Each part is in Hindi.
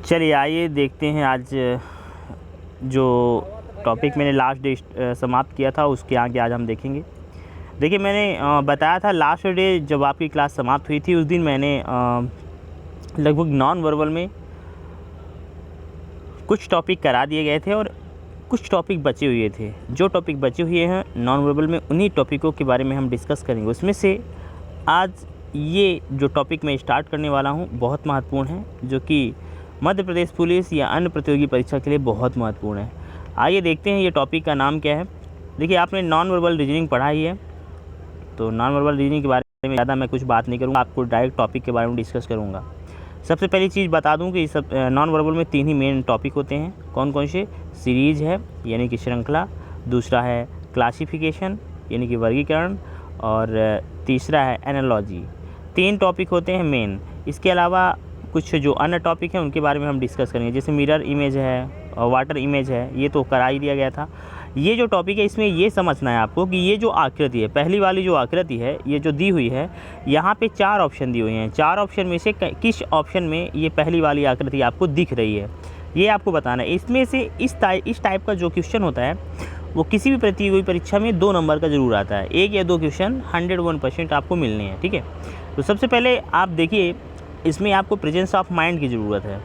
चलिए आइए देखते हैं आज जो टॉपिक मैंने लास्ट डे समाप्त किया था उसके आगे आज हम देखेंगे। देखिए मैंने बताया था लास्ट डे जब आपकी क्लास समाप्त हुई थी उस दिन मैंने लगभग नॉन वर्बल में कुछ टॉपिक करा दिए गए थे और कुछ टॉपिक बचे हुए थे। जो टॉपिक बचे हुए हैं नॉन वर्बल में उन्हीं टॉपिकों के बारे में हम डिस्कस करेंगे। उसमें से आज ये जो टॉपिक मैं स्टार्ट करने वाला हूँ बहुत महत्वपूर्ण है, जो कि मध्य प्रदेश पुलिस या अन्य प्रतियोगी परीक्षा के लिए बहुत महत्वपूर्ण है। आइए देखते हैं ये टॉपिक का नाम क्या है। देखिए आपने नॉन वर्बल रीजनिंग पढ़ा ही है, तो नॉन वर्बल रीजनिंग के बारे में ज़्यादा मैं कुछ बात नहीं करूँगा, आपको डायरेक्ट टॉपिक के बारे में डिस्कस करूँगा। सबसे पहली चीज़ बता दूं कि सब नॉन वर्बल में 3 ही मेन टॉपिक होते हैं। कौन कौन से? सीरीज है यानी कि श्रृंखला, दूसरा है क्लासिफिकेशन यानी कि वर्गीकरण, और तीसरा है एनालॉजी। 3 टॉपिक होते हैं मेन। इसके अलावा कुछ जो अन्य टॉपिक हैं उनके बारे में हम डिस्कस करेंगे, जैसे मिरर इमेज है और वाटर इमेज है, ये तो करा ही दिया गया था। ये जो टॉपिक है इसमें ये समझना है आपको कि ये जो आकृति है, पहली वाली जो आकृति है ये जो दी हुई है, यहाँ पे 4 ऑप्शन दिए हुए हैं। 4 ऑप्शन में से किस ऑप्शन में ये पहली वाली आकृति आपको दिख रही है, ये आपको बताना है। इसमें से इस टाइप का जो क्वेश्चन होता है वो किसी भी प्रतियोगी परीक्षा में 2 नंबर का ज़रूर आता है। 1 या 2 क्वेश्चन 101% आपको मिलने हैं, ठीक है। तो सबसे पहले आप देखिए इसमें आपको प्रेजेंस ऑफ माइंड की ज़रूरत है।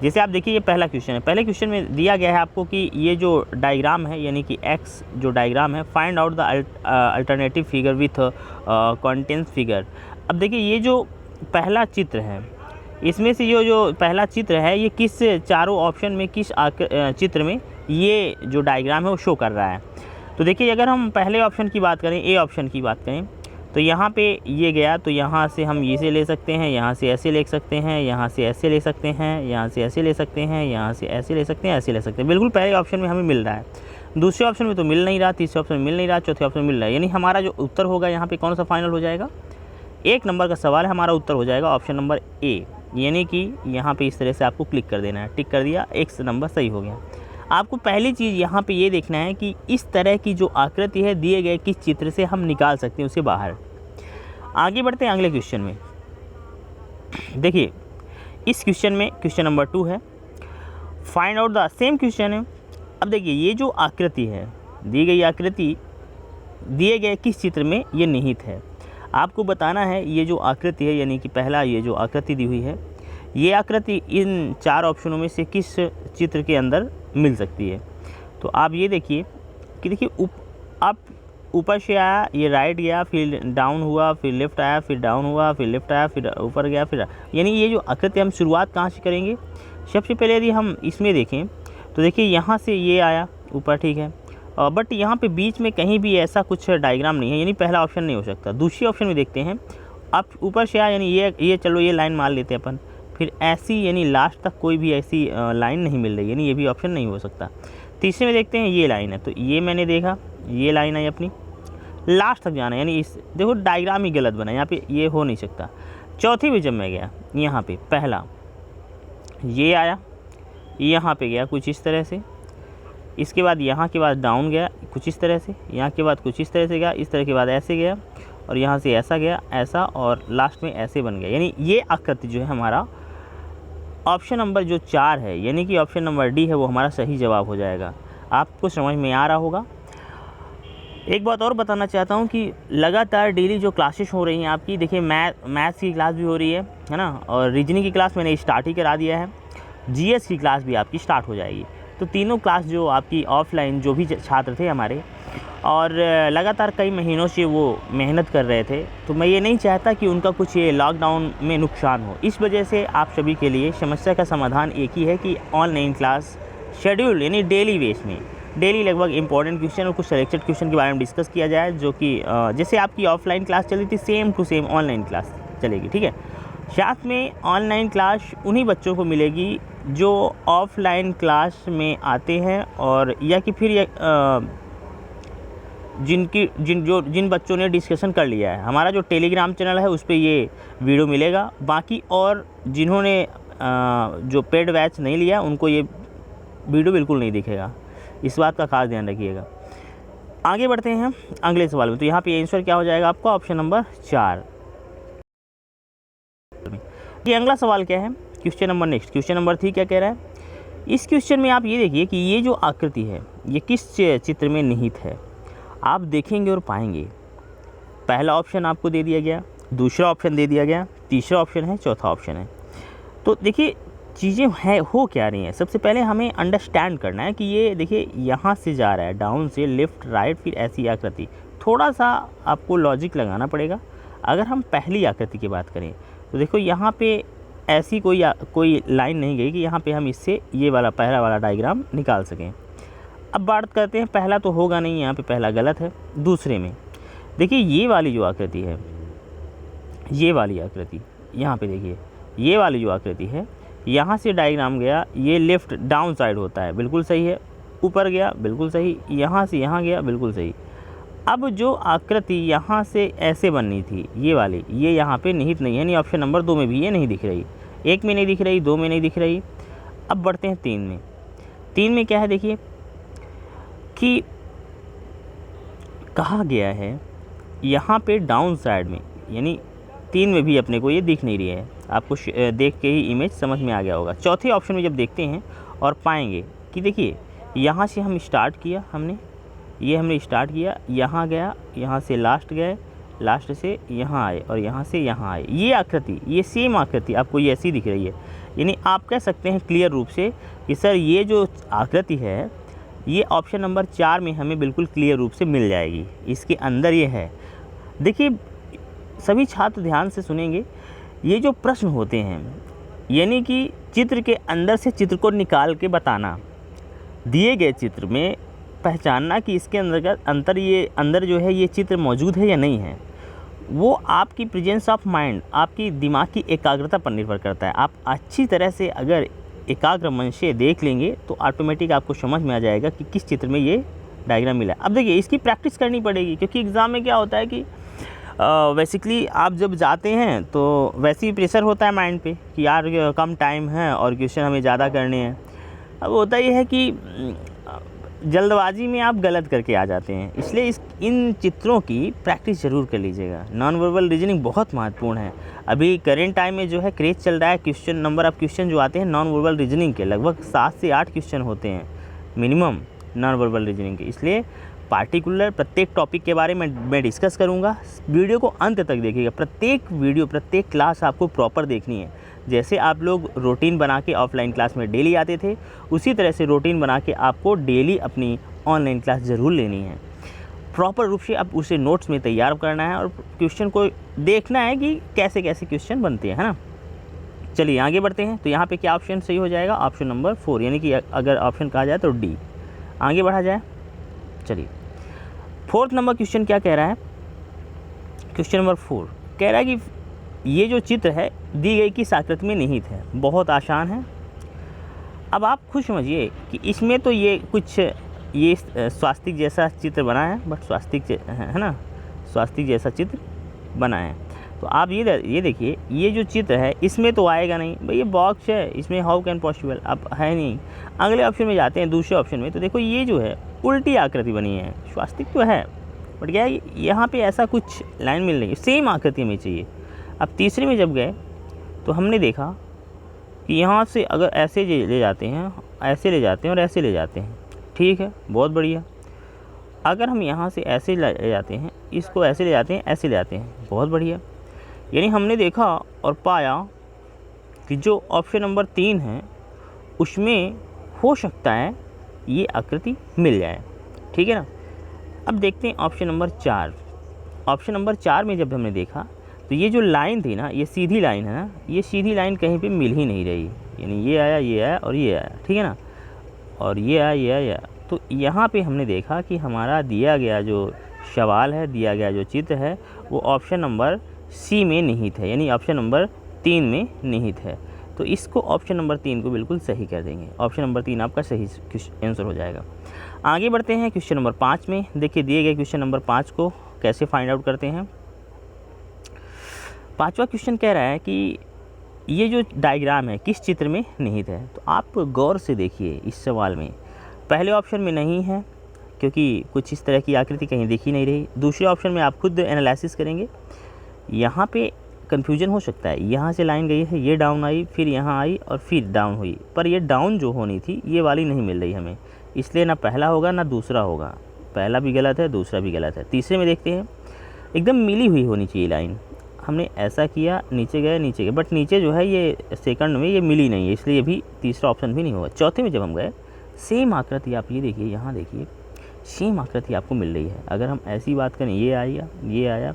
जैसे आप देखिए ये पहला क्वेश्चन है। पहले क्वेश्चन में दिया गया है आपको कि ये जो डायग्राम है यानी कि एक्स जो डायग्राम है, find out the alternative figure with contains figure. अब देखिए ये जो पहला चित्र है इसमें से जो पहला चित्र है ये किस चारों ऑप्शन में किस चित्र में ये जो डायग्राम है वो शो कर रहा है। तो देखिए अगर हम पहले ऑप्शन की बात करें, ए ऑप्शन की बात करें, तो यहाँ पे ये गया तो यहाँ से हम ये से ले सकते हैं, यहाँ से ऐसे ले सकते हैं, यहाँ से ऐसे ले सकते हैं, यहाँ से ऐसे ले सकते हैं, यहाँ से ऐसे ले सकते हैं, ऐसे ले सकते हैं। बिल्कुल पहले ऑप्शन में हमें मिल रहा है, दूसरे ऑप्शन में तो मिल नहीं रहा, तीसरे ऑप्शन में मिल नहीं रहा, चौथे ऑप्शन में मिल रहा है। यानी हमारा जो उत्तर होगा यहाँ पे कौन सा फाइनल हो जाएगा? 1 नंबर का सवाल है, हमारा उत्तर हो जाएगा ऑप्शन नंबर ए। यानी कि यहाँ पे इस तरह से आपको क्लिक कर देना है, टिक कर दिया, एक नंबर सही हो गया। आपको पहली चीज़ यहाँ पे ये देखना है कि इस तरह की जो आकृति है दिए गए किस चित्र से हम निकाल सकते हैं उसे बाहर। आगे बढ़ते हैं अगले क्वेश्चन में। देखिए इस क्वेश्चन में क्वेश्चन नंबर 2 है, find out the same question है। अब देखिए ये जो आकृति है, दी गई आकृति दिए गए किस चित्र में ये निहित है। आपको बताना है ये जो आकृति है यानी कि पहला ये जो आकृति दी हुई है, ये आकृति इन 4 ऑप्शनों में से किस चित्र के अंदर मिल सकती है। तो आप ये देखिए कि देखिए आप ऊपर से आया, ये राइट गया, फिर डाउन हुआ, फिर लेफ़्ट आया, फिर डाउन हुआ, फिर लेफ़्ट आया, फिर ऊपर गया, फिर यानी ये जो आकृति हम शुरुआत कहाँ से करेंगे? सबसे पहले यदि हम इसमें देखें तो देखिए यहाँ से ये आया ऊपर, ठीक है, बट यहाँ पे बीच में कहीं भी ऐसा कुछ डायग्राम नहीं है, यानी पहला ऑप्शन नहीं हो सकता। दूसरी ऑप्शन में देखते हैं, आप ऊपर से आया यानी ये चलो ये लाइन मान लेते हैं अपन, फिर ऐसी यानी लास्ट तक कोई भी ऐसी लाइन नहीं मिल रही, यानी ये भी ऑप्शन नहीं हो सकता। तीसरे में देखते हैं ये लाइन है, तो ये मैंने देखा ये लाइन है अपनी, लास्ट तक जाना यानी इस देखो डायग्राम ही गलत बना, यहाँ पे ये हो नहीं सकता। चौथी में जब मैं गया यहाँ पे पहला ये आया, यहाँ पे गया कुछ इस तरह से, इसके बाद यहाँ के बाद डाउन गया कुछ इस तरह से, यहाँ के बाद कुछ इस तरह से गया, इस तरह के बाद ऐसे गया, और यहाँ से ऐसा गया ऐसा, और लास्ट में ऐसे बन गया। यानी ये आकृति जो है हमारा ऑप्शन नंबर जो 4 है यानी कि ऑप्शन नंबर डी है वो हमारा सही जवाब हो जाएगा। आपको समझ में आ रहा होगा। एक बात और बताना चाहता हूँ कि लगातार डेली जो क्लासेस हो रही हैं आपकी, देखिए मैथ्स की क्लास भी हो रही है ना, और रीजनिंग की क्लास मैंने स्टार्ट ही करा दिया है, जीएस की क्लास भी आपकी स्टार्ट हो जाएगी। तो तीनों क्लास जो आपकी ऑफलाइन जो भी छात्र थे हमारे, और लगातार कई महीनों से वो मेहनत कर रहे थे, तो मैं ये नहीं चाहता कि उनका कुछ ये लॉकडाउन में नुकसान हो। इस वजह से आप सभी के लिए समस्या का समाधान एक ही है कि ऑनलाइन क्लास शेड्यूल यानी डेली बेस में डेली लगभग इंपॉर्टेंट क्वेश्चन और कुछ सेलेक्टेड क्वेश्चन के बारे में डिस्कस किया जाए, जो कि जैसे आपकी ऑफलाइन क्लास चली थी same to same online class चलेगी, ठीक है। साथ में ऑनलाइन क्लास उन्हीं बच्चों को मिलेगी जो ऑफलाइन क्लास में आते हैं, और या कि फिर जिन बच्चों ने डिस्कशन कर लिया है। हमारा जो टेलीग्राम चैनल है उस पर ये वीडियो मिलेगा, बाकी और जिन्होंने जो पेड बैच नहीं लिया उनको ये वीडियो बिल्कुल नहीं दिखेगा, इस बात का खास ध्यान रखिएगा। आगे बढ़ते हैं अगले सवाल में। तो यहाँ पे आंसर क्या हो जाएगा आपका? Option number 4। ये अगला सवाल क्या है question number next, question number 3 क्या कह रहा है। इस क्वेश्चन में आप ये देखिए कि ये जो आकृति है ये किस चित्र में निहित है। आप देखेंगे और पाएंगे पहला ऑप्शन आपको दे दिया गया, दूसरा ऑप्शन दे दिया गया, तीसरा ऑप्शन है, चौथा ऑप्शन है। तो देखिए चीज़ें हैं हो क्या रही हैं। सबसे पहले हमें अंडरस्टैंड करना है कि ये देखिए यहाँ से जा रहा है, डाउन से लेफ़्ट राइट, फिर ऐसी आकृति। थोड़ा सा आपको लॉजिक लगाना पड़ेगा। अगर हम पहली आकृति की बात करें तो देखो यहाँ पे ऐसी कोई लाइन नहीं गई कि यहाँ पे हम इससे ये वाला पहला वाला डायग्राम निकाल सकें। अब बात करते हैं, पहला तो होगा नहीं, यहाँ पे पहला गलत है। दूसरे में देखिए ये वाली जो आकृति है, ये वाली आकृति यहाँ पे देखिए, ये वाली जो आकृति है यहाँ से डायग्राम गया, ये लेफ़्ट डाउन साइड होता है, बिल्कुल सही है। ऊपर गया, बिल्कुल सही। यहाँ से यहाँ गया, बिल्कुल सही। अब जो आकृति यहाँ से ऐसे बननी थी ये वाली, ये यहाँ पे निहित नहीं है, यानी ऑप्शन नंबर 2 में भी ये नहीं दिख रही, 1 में नहीं दिख रही, 2 में नहीं दिख रही। अब बढ़ते हैं 3 में। 3 में क्या है देखिए कि कहा गया है यहाँ पे डाउन साइड में, यानी 3 में भी अपने को ये दिख नहीं रही है। आपको देख के ही इमेज समझ में आ गया होगा। चौथे ऑप्शन में जब देखते हैं और पाएंगे कि देखिए यहाँ से हम स्टार्ट किया, हमने स्टार्ट किया, यहाँ गया, यहाँ से लास्ट गए, लास्ट से यहाँ आए और यहाँ से यहाँ आए। ये आकृति, ये सेम आकृति आपको ये ऐसी दिख रही है। यानी आप कह सकते हैं क्लियर रूप से कि सर ये जो आकृति है ये ऑप्शन नंबर 4 में हमें बिल्कुल क्लियर रूप से मिल जाएगी, इसके अंदर ये है। देखिए सभी छात्र ध्यान से सुनेंगे, ये जो प्रश्न होते हैं यानी कि चित्र के अंदर से चित्र को निकाल के बताना, दिए गए चित्र में पहचानना कि इसके अंदर जो है ये चित्र मौजूद है या नहीं है, वो आपकी प्रेजेंस ऑफ माइंड, आपकी दिमाग की एकाग्रता पर निर्भर करता है। आप अच्छी तरह से अगर एकाग्र मन से देख लेंगे तो ऑटोमेटिक आपको समझ में आ जाएगा कि किस चित्र में ये डायग्राम मिला है। अब देखिए इसकी प्रैक्टिस करनी पड़ेगी, क्योंकि एग्ज़ाम में क्या होता है कि बेसिकली आप जब जाते हैं तो वैसे ही प्रेशर होता है माइंड पे कि यार कम टाइम है और क्वेश्चन हमें ज़्यादा करने हैं। अब होता ये है कि जल्दबाजी में आप गलत करके आ जाते हैं, इसलिए इन चित्रों की प्रैक्टिस ज़रूर कर लीजिएगा। नॉन वर्बल रीजनिंग बहुत महत्वपूर्ण है। अभी करेंट टाइम में जो है क्रेज चल रहा है, क्वेश्चन नंबर ऑफ क्वेश्चन जो आते हैं नॉन वर्बल रीजनिंग के लगभग 7 से 8 क्वेश्चन होते हैं मिनिमम नॉन वर्बल रीजनिंग के। इसलिए पार्टिकुलर प्रत्येक टॉपिक के बारे में मैं डिस्कस करूंगा। वीडियो को अंत तक देखिएगा। प्रत्येक क्लास आपको प्रॉपर देखनी है। जैसे आप लोग रूटीन बना के ऑफलाइन क्लास में डेली आते थे, उसी तरह से रूटीन बना के आपको डेली अपनी ऑनलाइन क्लास ज़रूर लेनी है। प्रॉपर रूप से आप उसे नोट्स में तैयार करना है और क्वेश्चन को देखना है कि कैसे कैसे क्वेश्चन बनते हैं, है ना। चलिए आगे बढ़ते हैं। तो यहाँ पे क्या ऑप्शन सही हो जाएगा, ऑप्शन नंबर 4, यानी कि अगर ऑप्शन कहा जाए तो डी। आगे बढ़ा जाए, चलिए 4th नंबर क्वेश्चन क्या कह रहा है। क्वेश्चन नंबर 4 कह रहा है कि ये जो चित्र है दी गई किस आकृति में निहित है। बहुत आसान है। अब आप खुद समझिए कि इसमें तो ये कुछ ये स्वास्तिक जैसा चित्र बना है, बट स्वास्तिक है ना, स्वास्तिक जैसा चित्र बना है। तो आप ये देखिए ये जो चित्र है इसमें तो आएगा नहीं भाई, ये बॉक्स है, इसमें हाउ कैन पॉसिबल, अब है नहीं। अगले ऑप्शन में जाते हैं, दूसरे ऑप्शन में, तो देखो ये जो है उल्टी आकृति बनी है। स्वास्तिक तो है बट क्या है यहाँ पे ऐसा कुछ लाइन मिल रही है, सेम आकृति में चाहिए। अब तीसरे में जब गए तो हमने देखा कि यहाँ से अगर ऐसे ले जाते हैं, ऐसे ले जाते हैं और ऐसे ले जाते हैं, ठीक है, बहुत बढ़िया। अगर हम यहाँ से ऐसे ले जाते हैं, इसको ऐसे ले जाते हैं, ऐसे ले जाते हैं, बहुत बढ़िया। यानी हमने देखा और पाया कि जो ऑप्शन नंबर 3 है उसमें हो सकता है ये आकृति मिल जाए, ठीक है ना। अब देखते हैं ऑप्शन नंबर 4। ऑप्शन नंबर 4 में जब हमने देखा तो ये जो लाइन थी ना, ये सीधी लाइन है ना, ये सीधी लाइन कहीं पे मिल ही नहीं रही। यानी ये आया और ये आया, ठीक है ना, और ये आया। तो यहाँ पे हमने देखा कि हमारा दिया गया जो सवाल है, दिया गया जो चित्र है, वो ऑप्शन नंबर सी में निहित है, यानी ऑप्शन नंबर 3 में निहित है। तो इसको ऑप्शन नंबर 3 को बिल्कुल सही कर देंगे। ऑप्शन नंबर 3 आपका सही आंसर हो जाएगा। आगे बढ़ते हैं क्वेश्चन नंबर 5 में। देखिए दिए गए क्वेश्चन नंबर 5 को कैसे फाइंड आउट करते हैं। 5वां क्वेश्चन कह रहा है कि ये जो डायग्राम है किस चित्र में निहित है। तो आप गौर से देखिए इस सवाल में, पहले ऑप्शन में नहीं है क्योंकि कुछ इस तरह की आकृति कहीं दिख ही नहीं रही। दूसरे ऑप्शन में आप खुद एनालिसिस करेंगे। यहाँ पे कन्फ्यूजन हो सकता है। यहाँ से लाइन गई है, ये डाउन आई, फिर यहाँ आई और फिर डाउन हुई, पर ये डाउन जो होनी थी ये वाली नहीं मिल रही हमें, इसलिए ना पहला होगा ना दूसरा होगा। पहला भी गलत है, दूसरा भी गलत है। तीसरे में देखते हैं, एकदम मिली हुई होनी चाहिए लाइन। हमने ऐसा किया, नीचे गए, बट नीचे जो है ये सेकंड में ये मिली नहीं है, इसलिए ये भी तीसरा ऑप्शन भी नहीं होगा। चौथे में जब हम गए, सेम आकृति आप ये देखिए, यहाँ देखिए, सेम आकृति आपको मिल रही है। अगर हम ऐसी बात करें, ये आया,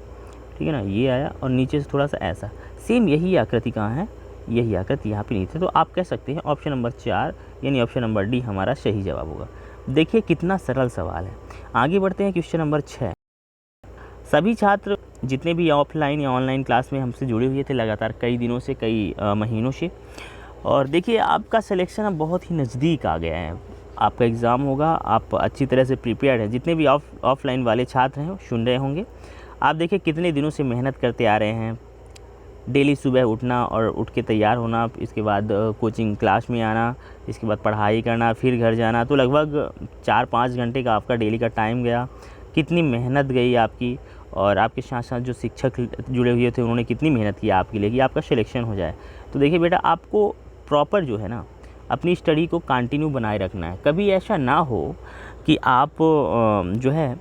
ठीक है ना, ये आया और नीचे से थोड़ा सा ऐसा, सेम यही आकृति कहाँ है, यही आकृति यहाँ पे नहीं थी। तो आप कह सकते हैं ऑप्शन नंबर 4 यानी ऑप्शन नंबर डी हमारा सही जवाब होगा। देखिए कितना सरल सवाल है। आगे बढ़ते हैं, क्वेश्चन नंबर 6। सभी छात्र जितने भी ऑफलाइन या ऑनलाइन क्लास में हमसे जुड़े हुए थे लगातार कई दिनों से, कई महीनों से, और देखिए आपका सिलेक्शन अब बहुत ही नज़दीक आ गया है। आपका एग्ज़ाम होगा, आप अच्छी तरह से प्रिपेयर्ड हैं। जितने भी ऑफलाइन वाले छात्र हैं सुन रहे होंगे, आप देखिए कितने दिनों से मेहनत करते आ रहे हैं। डेली सुबह उठना और उठ के तैयार होना, इसके बाद कोचिंग क्लास में आना, इसके बाद पढ़ाई करना, फिर घर जाना, तो लगभग 4-5 घंटे का आपका डेली का टाइम गया। कितनी मेहनत गई आपकी, और आपके साथ साथ जो शिक्षक जुड़े हुए थे उन्होंने कितनी मेहनत की आपके लिए कि आपका सिलेक्शन हो जाए। तो देखिए बेटा, आपको प्रॉपर जो है ना अपनी स्टडी को कंटिन्यू बनाए रखना है। कभी ऐसा ना हो कि आप जो है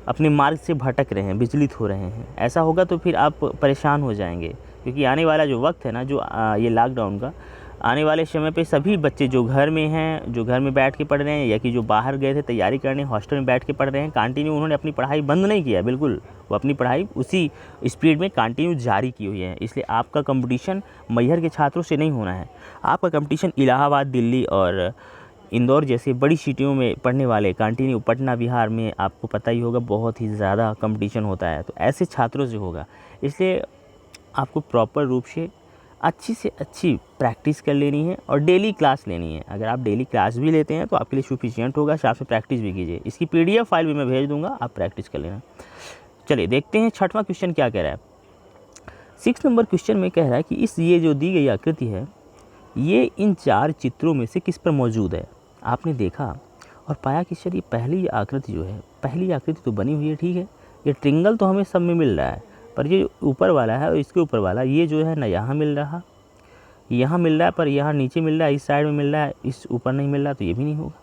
अपने मार्ग से भटक रहे हैं, विचलित हो रहे हैं। ऐसा होगा तो फिर आप परेशान हो जाएंगे, क्योंकि आने वाला जो वक्त है ना, जो ये लॉकडाउन का आने वाले समय पे सभी बच्चे जो घर में हैं, जो घर में बैठ के पढ़ रहे हैं, या कि जो बाहर गए थे तैयारी करने, हॉस्टल में बैठ के पढ़ रहे हैं, कंटिन्यू उन्होंने अपनी पढ़ाई बंद नहीं किया है, बिल्कुल वो अपनी पढ़ाई उसी स्पीड में कंटिन्यू जारी की हुई है। इसलिए आपका कंपटीशन मैहर के छात्रों से नहीं होना है, आपका कंपटीशन इलाहाबाद, दिल्ली और इंदौर जैसे बड़ी सिटियों में पढ़ने वाले, कंटिन्यू पटना बिहार में आपको पता ही होगा बहुत ही ज़्यादा कंपटीशन होता है, तो ऐसे छात्रों से होगा। इसलिए आपको प्रॉपर रूप से अच्छी से अच्छी प्रैक्टिस कर लेनी है और डेली क्लास लेनी है। अगर आप डेली क्लास भी लेते हैं तो आपके लिए सफिशिएंट होगा, साथ में प्रैक्टिस भी कीजिए। इसकी PDF फाइल भी मैं भेज दूंगा, आप प्रैक्टिस कर लेना। चलिए देखते हैं 6वां क्वेश्चन क्या कह रहा है। 6 नंबर क्वेश्चन में कह रहा है कि ये जो दी गई आकृति है, ये इन 4 चित्रों में से किस पर मौजूद है। आपने देखा और पाया कि सर ये पहली आकृति जो है, पहली आकृति तो बनी हुई है, ठीक है, ये ट्रिंगल तो हमें सब में मिल रहा है, पर ये ऊपर वाला है और इसके ऊपर वाला ये जो है ना, यहाँ मिल रहा, यहाँ मिल रहा है, पर यहाँ नीचे मिल रहा है, इस साइड में मिल रहा है, इस ऊपर नहीं मिल रहा, तो ये भी नहीं होगा।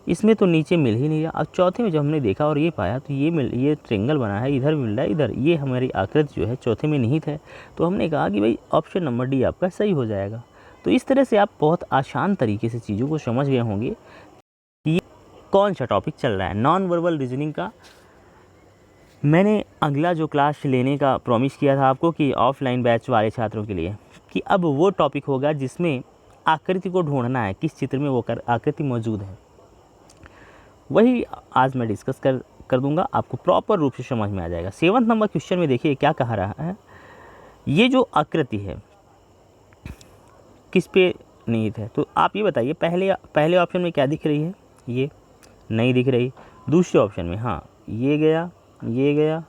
इसमें तो नीचे मिल ही नहीं रहा। अब चौथे में जब हमने देखा और ये पाया तो ये ट्रिंगल बना है, इधर मिल रहा है, इधर, ये हमारी आकृति जो है चौथे में निहित है। तो हमने कहा कि भाई ऑप्शन नंबर डी आपका सही हो जाएगा। तो इस तरह से आप बहुत आसान तरीके से चीज़ों को समझ गए होंगे कि ये कौन सा टॉपिक चल रहा है। नॉन वर्बल रीजनिंग का मैंने अगला जो क्लास लेने का प्रॉमिस किया था आपको कि ऑफलाइन बैच वाले छात्रों के लिए, कि अब वो टॉपिक होगा जिसमें आकृति को ढूंढना है, किस चित्र में वो आकृति मौजूद है, वही आज मैं डिस्कस कर दूंगा। आपको प्रॉपर रूप से समझ में आ जाएगा। 7 नंबर क्वेश्चन में देखिए क्या कहा रहा है, ये जो आकृति है किस पे निहित है। तो आप ये बताइए, पहले ऑप्शन में क्या दिख रही है, ये नहीं दिख रही। दूसरे ऑप्शन में हाँ, ये गया, ये गया,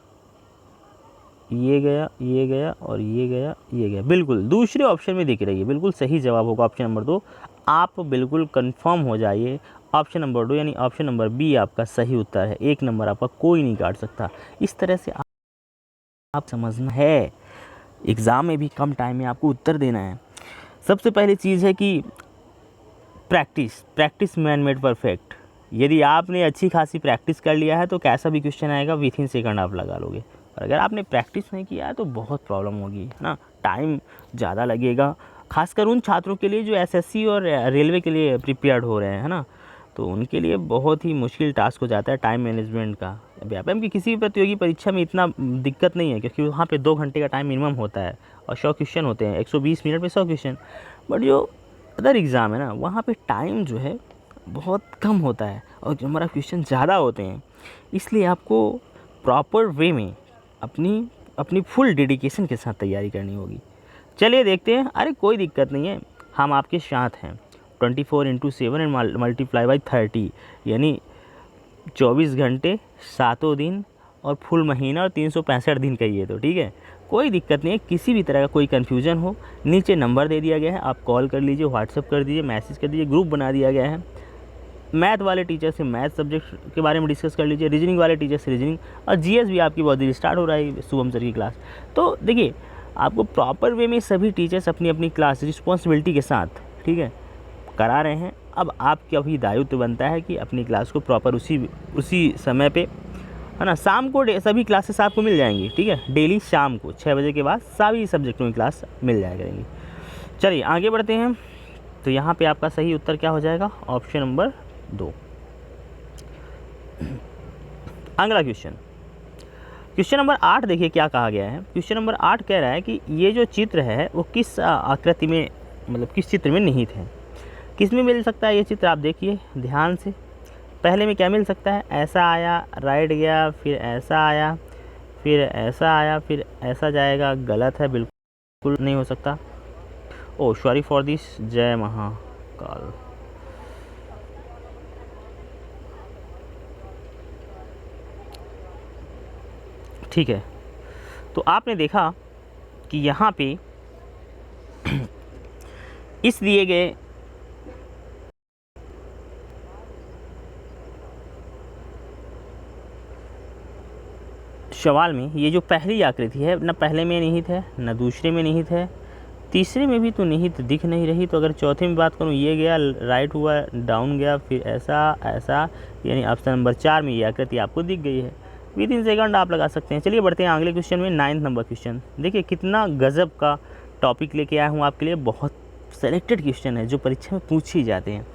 ये गया, ये गया और ये गया, ये गया, बिल्कुल दूसरे ऑप्शन में दिख रही है। बिल्कुल सही जवाब होगा ऑप्शन नंबर 2। आप बिल्कुल कंफर्म हो जाइए, ऑप्शन नंबर 2 यानी ऑप्शन नंबर बी आपका सही उत्तर है। 1 नंबर आपका कोई नहीं काट सकता। इस तरह से आप समझना है, एग्ज़ाम में भी कम टाइम में आपको उत्तर देना है। सबसे पहली चीज़ है कि प्रैक्टिस मैन मेड परफेक्ट। यदि आपने अच्छी खासी प्रैक्टिस कर लिया है तो कैसा भी क्वेश्चन आएगा विथिन सेकंड आप लगा लोगे। और अगर आपने प्रैक्टिस नहीं किया है तो बहुत प्रॉब्लम होगी, है ना, टाइम ज़्यादा लगेगा। खासकर उन छात्रों के लिए जो SSC और रेलवे के लिए प्रिपेयर्ड हो रहे हैं, है ना, तो उनके लिए बहुत ही मुश्किल टास्क हो जाता है टाइम मैनेजमेंट का। व्यापम की किसी भी प्रतियोगी परीक्षा में इतना दिक्कत नहीं है, क्योंकि वहाँ पे 2 घंटे का टाइम मिनिमम होता है और 100 क्वेश्चन होते हैं, 120 मिनट में 100 क्वेश्चन। बट जो अदर एग्ज़ाम है ना, वहाँ पे टाइम जो है बहुत कम होता है और जो हमारा क्वेश्चन ज़्यादा होते हैं। इसलिए आपको प्रॉपर वे में अपनी फुल डेडिकेशन के साथ तैयारी करनी होगी। चलिए देखते हैं। अरे कोई दिक्कत नहीं है, हम आपके साथ हैं। 24 × 7 एंड मल्टीप्लाई बाई 30 यानी 24 घंटे 7 दिन और फुल महीना और 365 दिन कहिए तो ठीक है, कोई दिक्कत नहीं है। किसी भी तरह का कोई कन्फ्यूज़न हो, नीचे नंबर दे दिया गया है, आप कॉल कर लीजिए, व्हाट्सअप कर दीजिए, मैसेज कर दीजिए, ग्रुप बना दिया गया है। मैथ वाले टीचर से मैथ सब्जेक्ट के बारे में डिस्कस कर लीजिए, रीजनिंग वाले टीचर से रीजनिंग, और GS भी आपकी बहुत जल्दी स्टार्ट हो रहा है, शुभम सर की क्लास। तो देखिए आपको प्रॉपर वे में सभी टीचर्स अपनी अपनी क्लास रिस्पॉन्सिबिलिटी के साथ, ठीक है, करा रहे हैं। अब आपका भी दायित्व बनता है कि अपनी क्लास को प्रॉपर उसी समय पे, है ना, शाम को सभी क्लासेस आपको मिल जाएंगी, ठीक है, डेली शाम को 6 बजे के बाद सभी सब्जेक्टों की क्लास मिल जाया करेंगी। चलिए आगे बढ़ते हैं। तो यहाँ पे आपका सही उत्तर क्या हो जाएगा? Option number 2। अगला क्वेश्चन नंबर 8 देखिए क्या कहा गया है। क्वेश्चन नंबर 8 कह रहा है कि ये जो चित्र है वो किस आकृति में, मतलब किस चित्र में निहित है। किस में मिल सकता है ये चित्र? आप देखिए ध्यान से। पहले में क्या मिल सकता है? ऐसा आया, राइट गया, फिर ऐसा आया, फिर ऐसा आया, फिर ऐसा जाएगा। गलत है, बिल्कुल नहीं हो सकता। ओह सॉरी फॉर दिस, जय महाकाल। ठीक है, तो आपने देखा कि यहाँ पे इस दिए गए सवाल में ये जो पहली आकृति है, ना पहले में निहित है, ना दूसरे में निहित है, तीसरे में भी तो निहित दिख नहीं रही। तो अगर चौथे में बात करूँ, ये गया राइट हुआ, डाउन गया, फिर ऐसा ऐसा, यानी ऑप्शन नंबर 4 में ये आकृति आपको दिख गई है। विद इन सेकंड आप लगा सकते हैं। चलिए बढ़ते हैं अगले क्वेश्चन में। 9 नंबर क्वेश्चन देखिए कितना गजब का टॉपिक लेके आया हूँ आपके लिए। बहुत सेलेक्टेड क्वेश्चन है जो परीक्षा में पूछे ही जाते हैं।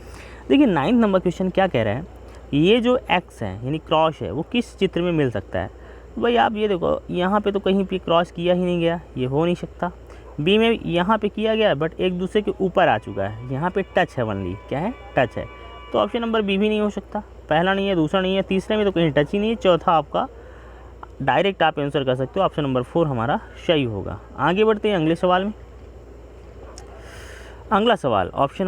देखिए 9 नंबर क्वेश्चन क्या कह रहा है, ये जो एक्स है यानी क्रॉस है वो किस चित्र में मिल सकता है। तो भाई आप ये देखो, यहाँ पे तो कहीं पे क्रॉस किया ही नहीं गया, ये हो नहीं सकता। बी में यहाँ पे किया गया बट एक दूसरे के ऊपर आ चुका है, यहाँ पे टच है, ओनली क्या है, टच है। तो ऑप्शन नंबर बी भी नहीं हो सकता। पहला नहीं है, दूसरा नहीं है, तीसरे में तो कहीं टच ही नहीं है, चौथा आपका डायरेक्ट आप आंसर कर सकते हो। ऑप्शन नंबर 4 हमारा सही होगा। आगे बढ़ते हैं अगले सवाल में। अगला सवाल क्वेश्चन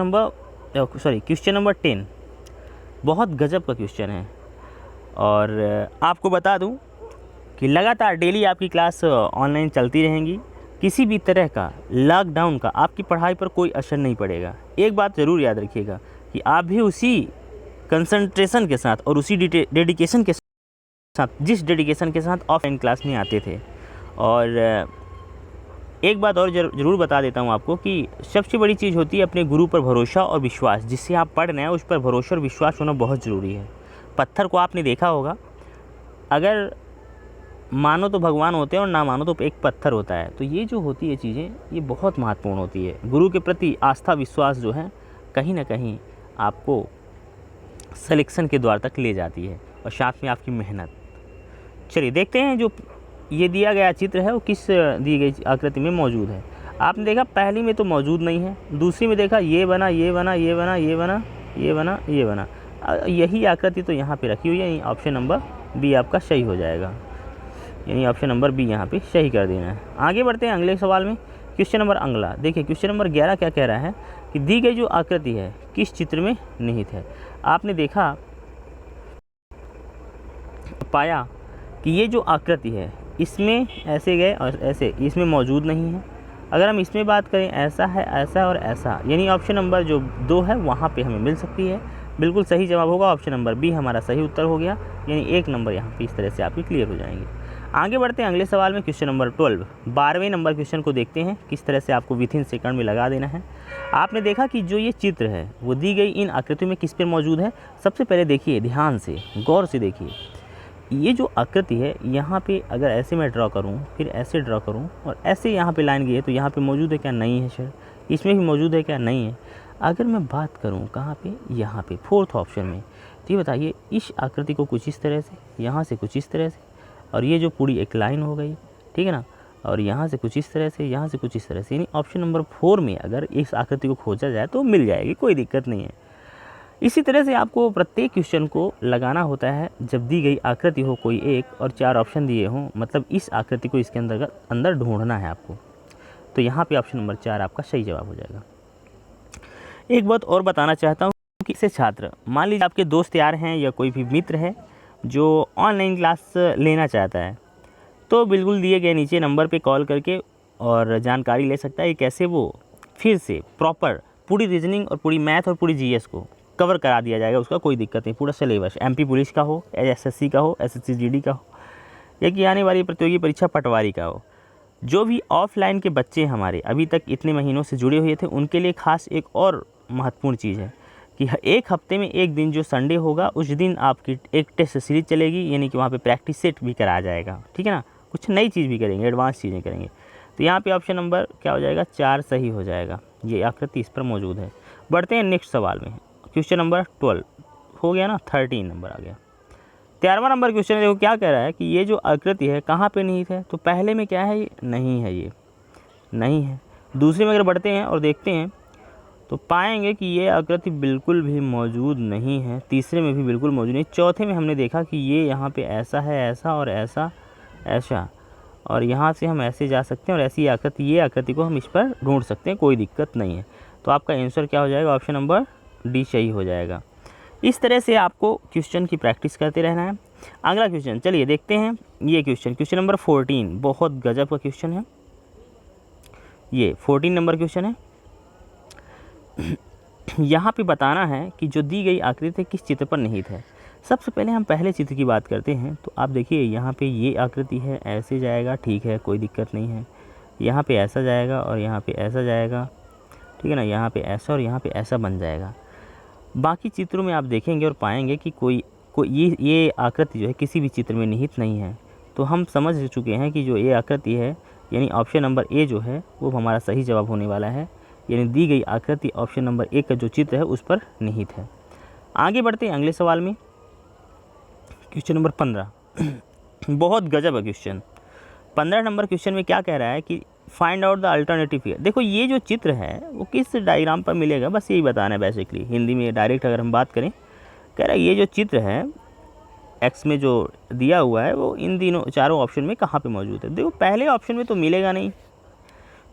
नंबर 10 बहुत गजब का क्वेश्चन है। और आपको बता दूं कि लगातार डेली आपकी क्लास ऑनलाइन चलती रहेंगी। किसी भी तरह का लॉकडाउन का आपकी पढ़ाई पर कोई असर नहीं पड़ेगा। एक बात ज़रूर याद रखिएगा कि आप भी उसी कंसंट्रेशन के साथ और उसी डेडिकेशन के साथ, जिस डेडिकेशन के साथ ऑफलाइन क्लास में आते थे। और एक बात और ज़रूर बता देता हूँ आपको कि सबसे बड़ी चीज़ होती है अपने गुरु पर भरोसा और विश्वास। जिससे आप पढ़ रहे हैं उस पर भरोसा और विश्वास होना बहुत ज़रूरी है। पत्थर को आपने देखा होगा, अगर मानो तो भगवान होते हैं और ना मानो तो एक पत्थर होता है। तो ये जो होती है चीज़ें, ये बहुत महत्वपूर्ण होती है। गुरु के प्रति आस्था विश्वास जो है कहीं ना कहीं आपको सिलेक्शन के द्वार तक ले जाती है, और साथ में आपकी मेहनत। चलिए देखते हैं जो ये दिया गया चित्र है वो किस दी गई आकृति में मौजूद है। आपने देखा पहली में तो मौजूद नहीं है, दूसरी में देखा ये बना, ये बना, ये बना, ये बना, ये बना, ये बना, यही आकृति तो यहाँ पे रखी हुई है। ऑप्शन नंबर बी आपका सही हो जाएगा, यानी ऑप्शन नंबर बी यहाँ पे सही कर देना है। आगे बढ़ते हैं अगले सवाल में। क्वेश्चन नंबर अगला देखिए, क्वेश्चन नंबर 11 क्या कह रहा है कि दी गई जो आकृति है किस चित्र में निहित है। आपने देखा, पाया कि ये जो आकृति है इसमें ऐसे गए और ऐसे, इसमें मौजूद नहीं है। अगर हम इसमें बात करें, ऐसा है, ऐसा और ऐसा, यानी ऑप्शन नंबर जो 2 है वहाँ पे हमें मिल सकती है। बिल्कुल सही जवाब होगा ऑप्शन नंबर बी हमारा सही उत्तर हो गया, यानी 1 नंबर यहाँ पे इस तरह से आपके क्लियर हो जाएंगे। आगे बढ़ते हैं अगले सवाल में। क्वेश्चन नंबर 12 12वें नंबर क्वेश्चन को देखते हैं किस तरह से आपको विथिन सेकंड में लगा देना है। आपने देखा कि जो ये चित्र है वो दी गई इन आकृतियों में किस पर मौजूद है। सबसे पहले देखिए, ध्यान से गौर से देखिए, ये जो आकृति है यहाँ पे अगर ऐसे मैं ड्रॉ करूँ, फिर ऐसे ड्रॉ करूँ और ऐसे यहाँ पे लाइन गई है, तो यहाँ पे मौजूद है क्या? नहीं है सर। इसमें भी मौजूद है क्या? नहीं है। अगर मैं बात करूँ कहाँ पे, यहाँ पे 4th ऑप्शन में, तो ये बताइए इस आकृति को कुछ इस तरह से, यहाँ से कुछ इस तरह से, और ये जो पूरी एक लाइन हो गई, ठीक है ना, और यहाँ से कुछ इस तरह से, यहाँ से कुछ इस तरह से, यानी ऑप्शन नंबर 4 में अगर इस आकृति को खोजा जाए तो मिल जाएगी, कोई दिक्कत नहीं है। इसी तरह से आपको प्रत्येक क्वेश्चन को लगाना होता है जब दी गई आकृति हो कोई एक और 4 ऑप्शन दिए हों, मतलब इस आकृति को इसके अंदर ढूंढना है आपको। तो यहाँ पे ऑप्शन नंबर 4 आपका सही जवाब हो जाएगा। एक बात और बताना चाहता हूँ कि इसे छात्र, मान लीजिए आपके दोस्त यार हैं या कोई भी मित्र है जो ऑनलाइन क्लास लेना चाहता है, तो बिल्कुल दिए गए नीचे नंबर पे कॉल करके और जानकारी ले सकता है। कैसे वो फिर से प्रॉपर पूरी रीजनिंग और पूरी मैथ और पूरी जीएस को कवर करा दिया जाएगा, उसका कोई दिक्कत नहीं। पूरा सिलेबस एमपी पुलिस का हो, एसएससी का हो, एसएससी जीडी का हो, या कि आने वाली प्रतियोगी परीक्षा पटवारी का हो, जो भी ऑफलाइन के बच्चे हमारे अभी तक इतने महीनों से जुड़े हुए थे उनके लिए खास एक और महत्वपूर्ण चीज़ है कि एक हफ्ते में एक दिन जो संडे होगा उस दिन आपकी एक टेस्ट सीरीज चलेगी, यानी कि वहाँ पे प्रैक्टिस सेट भी कराया जाएगा, ठीक है ना। कुछ नई चीज़ भी करेंगे, एडवांस चीज़ें करेंगे। तो यहाँ पे ऑप्शन नंबर क्या हो जाएगा, 4 सही हो जाएगा। ये आकृति इस पर मौजूद है। बढ़ते हैं नेक्स्ट सवाल में। क्वेश्चन नंबर 12 हो गया ना, 13 नंबर आ गया। 13वां नंबर क्वेश्चन है, देखो क्या कह रहा है कि ये जो आकृति है कहाँ पे निहित है। तो पहले में क्या है, ये नहीं है, ये नहीं है। दूसरे में अगर बढ़ते हैं और देखते हैं तो पाएंगे कि ये आकृति बिल्कुल भी मौजूद नहीं है। तीसरे में भी बिल्कुल मौजूद नहीं। चौथे में हमने देखा कि ये यहाँ पे ऐसा है, ऐसा और ऐसा, ऐसा, और यहाँ से हम ऐसे जा सकते हैं और ऐसी आकृति, ये आकृति को हम इस पर ढूंढ सकते हैं, कोई दिक्कत नहीं है। तो आपका आंसर क्या हो जाएगा, ऑप्शन नंबर डी सही हो जाएगा। इस तरह से आपको क्वेश्चन की प्रैक्टिस करते रहना है। अगला क्वेश्चन चलिए देखते हैं। ये क्वेश्चन नंबर 14 बहुत गजब का क्वेश्चन है। ये 14 नंबर क्वेश्चन है। यहाँ पे बताना है कि जो दी गई आकृति किस चित्र पर निहित है। सबसे पहले हम पहले चित्र की बात करते हैं। तो आप देखिए यहाँ पे ये आकृति है, ऐसे जाएगा, ठीक है, कोई दिक्कत नहीं है। यहाँ पे ऐसा जाएगा और यहाँ पे ऐसा जाएगा, ठीक है ना। यहाँ पे ऐसा और यहाँ पे ऐसा बन जाएगा। बाकी चित्रों में आप देखेंगे और पाएंगे कि कोई ये आकृति जो है किसी भी चित्र में निहित नहीं है। तो हम समझ चुके हैं कि जो ये आकृति है, यानी ऑप्शन नंबर ए जो है वो हमारा सही जवाब होने वाला है। यानी दी गई आकृति ऑप्शन नंबर ए का जो चित्र है उस पर निहित है। आगे बढ़ते हैं अगले सवाल में। क्वेश्चन नंबर 15 बहुत गजब है क्वेश्चन। 15 नंबर क्वेश्चन में क्या कह रहा है कि find out the alternative figure. देखो ये जो चित्र है वो किस डायग्राम पर मिलेगा, बस यही बताना है बेसिकली। हिंदी में डायरेक्ट अगर हम बात करें, कह रहा है ये जो चित्र है एक्स में जो दिया हुआ है वो इन तीनों चारों ऑप्शन में कहाँ पे मौजूद है। देखो पहले ऑप्शन में तो मिलेगा नहीं,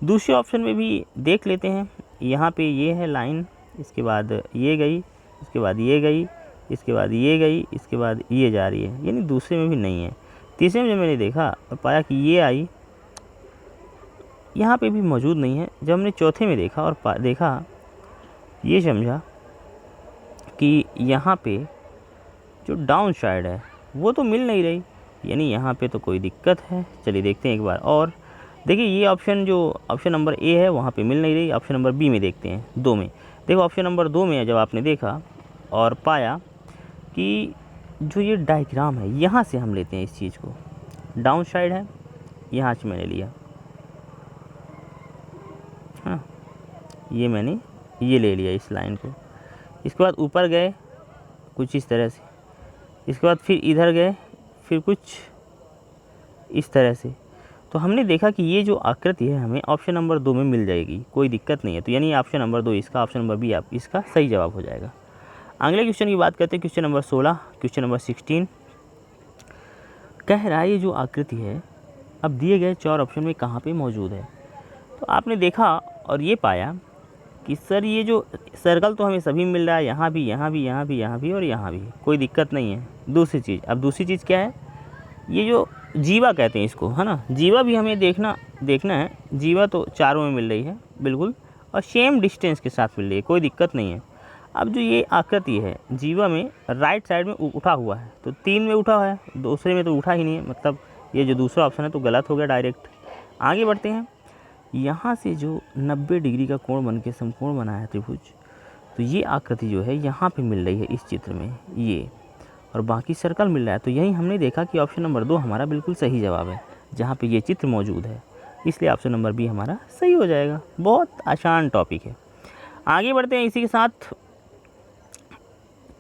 दूसरे ऑप्शन में भी देख लेते हैं। यहाँ पे ये है लाइन, इसके बाद ये गई, इसके बाद ये गई, इसके बाद ये गई, इसके बाद ये जा रही है, यानी दूसरे में भी नहीं है। तीसरे में जब मैंने देखा और पाया कि ये आई, यहाँ पे भी मौजूद नहीं है। जब हमने चौथे में देखा और देखा, ये समझा कि यहाँ पे जो डाउन साइड है वो तो मिल नहीं रही, यानी यहाँ पे तो कोई दिक्कत है। चलिए देखते हैं एक बार और। देखिए ये ऑप्शन जो ऑप्शन नंबर ए है वहाँ पे मिल नहीं रही। ऑप्शन नंबर बी में देखते हैं, 2 में। देखो ऑप्शन नंबर 2 में जब आपने देखा और पाया कि जो ये डायग्राम है यहाँ से हम लेते हैं इस चीज़ को, डाउन साइड है, यहाँ से मैंने लिया, हाँ ये मैंने ये ले लिया इस लाइन को। इसके बाद ऊपर गए कुछ इस तरह से, इसके बाद फिर इधर गए, फिर कुछ इस तरह से। तो हमने देखा कि ये जो आकृति है हमें ऑप्शन नंबर 2 में मिल जाएगी, कोई दिक्कत नहीं है। तो यानी ऑप्शन नंबर 2 इसका, ऑप्शन नंबर बी आप इसका सही जवाब हो जाएगा। अगले क्वेश्चन की बात करते हैं, क्वेश्चन नंबर 16। क्वेश्चन नंबर 16 कह रहा है ये जो आकृति है अब दिए गए 4 ऑप्शन में कहाँ पे मौजूद है। तो आपने देखा और ये पाया कि सर ये जो सर्कल तो हमें सभी मिल रहा है, यहाँ भी, यहाँ भी, यहाँ भी, यहाँ भी और यहाँ भी, कोई दिक्कत नहीं है। दूसरी चीज़, अब दूसरी चीज़ क्या है, ये जो जीवा कहते हैं इसको, है ना, जीवा भी हमें देखना है। जीवा तो चारों में मिल रही है बिल्कुल, और सेम डिस्टेंस के साथ मिल रही है, कोई दिक्कत नहीं है। अब जो ये आकृति है जीवा में राइट साइड में उठा हुआ है, तो 3 में उठा हुआ है, दूसरे में तो उठा ही नहीं है, मतलब ये जो दूसरा ऑप्शन है तो गलत हो गया डायरेक्ट। आगे बढ़ते हैं। यहाँ से जो 90 डिग्री का कोण बन के समकोण बना है त्रिभुज, तो ये आकृति जो है यहाँ पे मिल रही है इस चित्र में ये, और बाकी सर्कल मिल रहा है। तो यही हमने देखा कि ऑप्शन नंबर 2 हमारा बिल्कुल सही जवाब है, जहाँ पे ये चित्र मौजूद है, इसलिए ऑप्शन नंबर बी हमारा सही हो जाएगा। बहुत आसान टॉपिक है। आगे बढ़ते हैं इसी के साथ।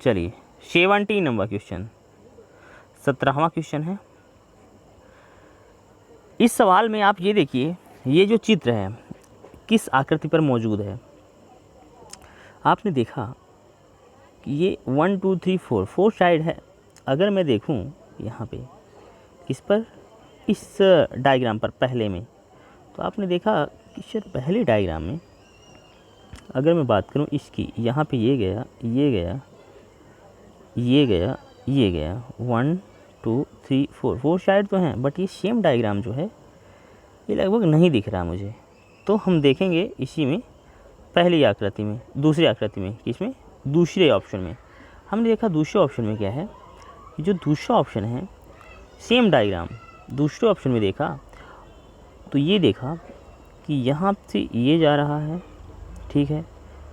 चलिए 17 नंबर क्वेश्चन, 17वां क्वेश्चन है। इस सवाल में आप ये देखिए, ये जो चित्र है किस आकृति पर मौजूद है। आपने देखा कि ये 1 2 3 4 साइड है। अगर मैं देखूं यहाँ पे किस पर, इस डायग्राम पर पहले में, तो आपने देखा कि शायद पहले डायग्राम में अगर मैं बात करूं इसकी, यहाँ पे ये गया, ये गया, ये गया, ये गया, 1 2 3 4 साइड तो हैं, बट ये सेम डायग्राम जो है ये लगभग नहीं दिख रहा मुझे। तो हम देखेंगे इसी में, पहली आकृति में, दूसरी आकृति में, किसमें, दूसरे ऑप्शन में। हमने देखा दूसरे ऑप्शन में क्या है, जो दूसरा ऑप्शन है सेम डायग्राम, दूसरे ऑप्शन में देखा तो ये देखा कि यहाँ से ये जा रहा है, ठीक है,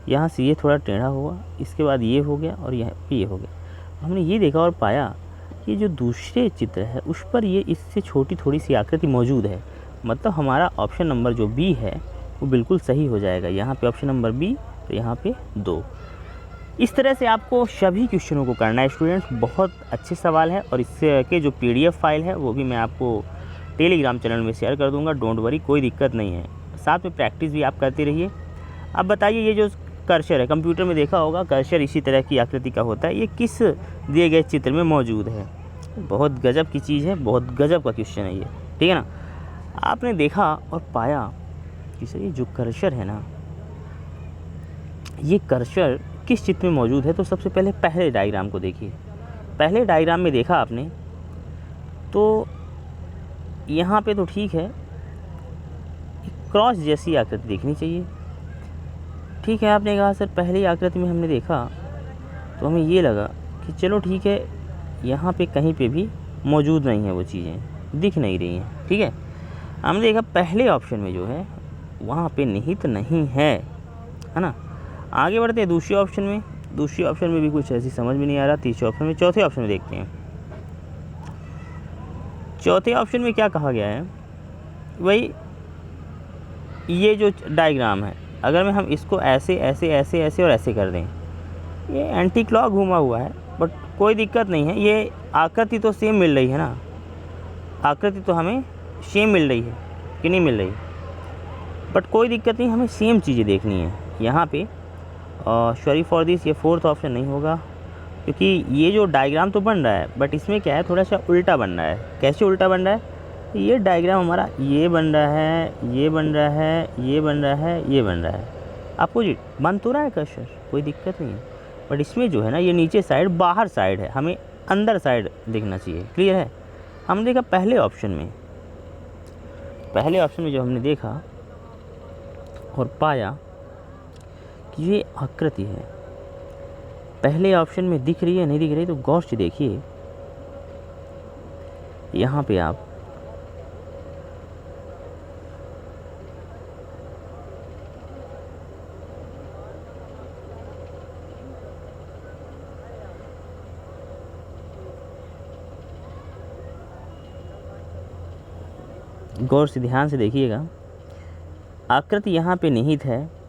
यहाँ से ये थोड़ा टेढ़ा हुआ, इसके बाद ये हो गया और यहाँ पे ये हो गया। हमने ये देखा और पाया कि जो दूसरे चित्र है उस पर ये इससे छोटी थोड़ी सी आकृति मौजूद है। मतलब हमारा ऑप्शन नंबर जो बी है वो बिल्कुल सही हो जाएगा। यहाँ पे ऑप्शन नंबर बी, तो यहाँ पे 2। इस तरह से आपको सभी क्वेश्चनों को करना है स्टूडेंट्स। बहुत अच्छे सवाल है और इसके जो PDF फाइल है वो भी मैं आपको टेलीग्राम चैनल में शेयर कर दूंगा। डोंट वरी, कोई दिक्कत नहीं है। साथ में प्रैक्टिस भी आप करते रहिए। अब बताइए, ये जो कर्सर है, कंप्यूटर में देखा होगा कर्सर इसी तरह की आकृति का होता है, ये किस दिए गए चित्र में मौजूद है? बहुत गजब की चीज़ है, बहुत गजब का क्वेश्चन है ये, ठीक है ना। आपने देखा और पाया कि सर ये जो कर्सर है ना, ये कर्सर किस चित्र में मौजूद है? तो सबसे पहले डायग्राम को देखिए। पहले डायग्राम में देखा आपने तो यहाँ पे तो ठीक है, क्रॉस जैसी आकृति देखनी चाहिए, ठीक है। आपने कहा सर पहली आकृति में हमने देखा तो हमें ये लगा कि चलो ठीक है, यहाँ पे कहीं पे भी मौजूद नहीं है, वो चीज़ें दिख नहीं रही हैं, ठीक है। हमने देखा पहले ऑप्शन में जो है वहाँ पे निहित नहीं है ना। आगे बढ़ते हैं दूसरे ऑप्शन में। दूसरे ऑप्शन में भी कुछ ऐसी समझ में नहीं आ रहा। तीसरे ऑप्शन में, चौथे ऑप्शन में देखते हैं। चौथे ऑप्शन में क्या कहा गया है? वही ये जो डायग्राम है, अगर मैं हम इसको ऐसे ऐसे ऐसे ऐसे और ऐसे कर दें, ये एंटी क्लॉक घूमा हुआ है, बट कोई दिक्कत नहीं है। ये आकृति तो सेम मिल रही है ना, आकृति तो हमें सेम मिल रही है कि नहीं मिल रही, बट कोई दिक्कत नहीं, हमें सेम चीज़ें देखनी है यहाँ पे। सॉरी फॉर दिस, ये फोर्थ ऑप्शन नहीं होगा, क्योंकि ये जो डायग्राम तो बन रहा है बट इसमें क्या है, थोड़ा सा उल्टा बन रहा है। कैसे उल्टा बन रहा है? ये डायग्राम हमारा ये बन रहा है, ये बन रहा है, ये बन रहा है, ये बन रहा है, अपोजिट बन तो रहा है कर्सर, कोई दिक्कत नहीं है। बट इसमें जो है ना, ये नीचे साइड बाहर साइड है, हमें अंदर साइड दिखना चाहिए। क्लियर है? हमने देखा पहले ऑप्शन में जो हमने देखा और पाया कि ये आकृति है, पहले ऑप्शन में दिख रही है नहीं दिख रही, तो गौर से देखिए। यहाँ पे आप गौर से ध्यान से देखिएगा, आकृति यहाँ पे निहित है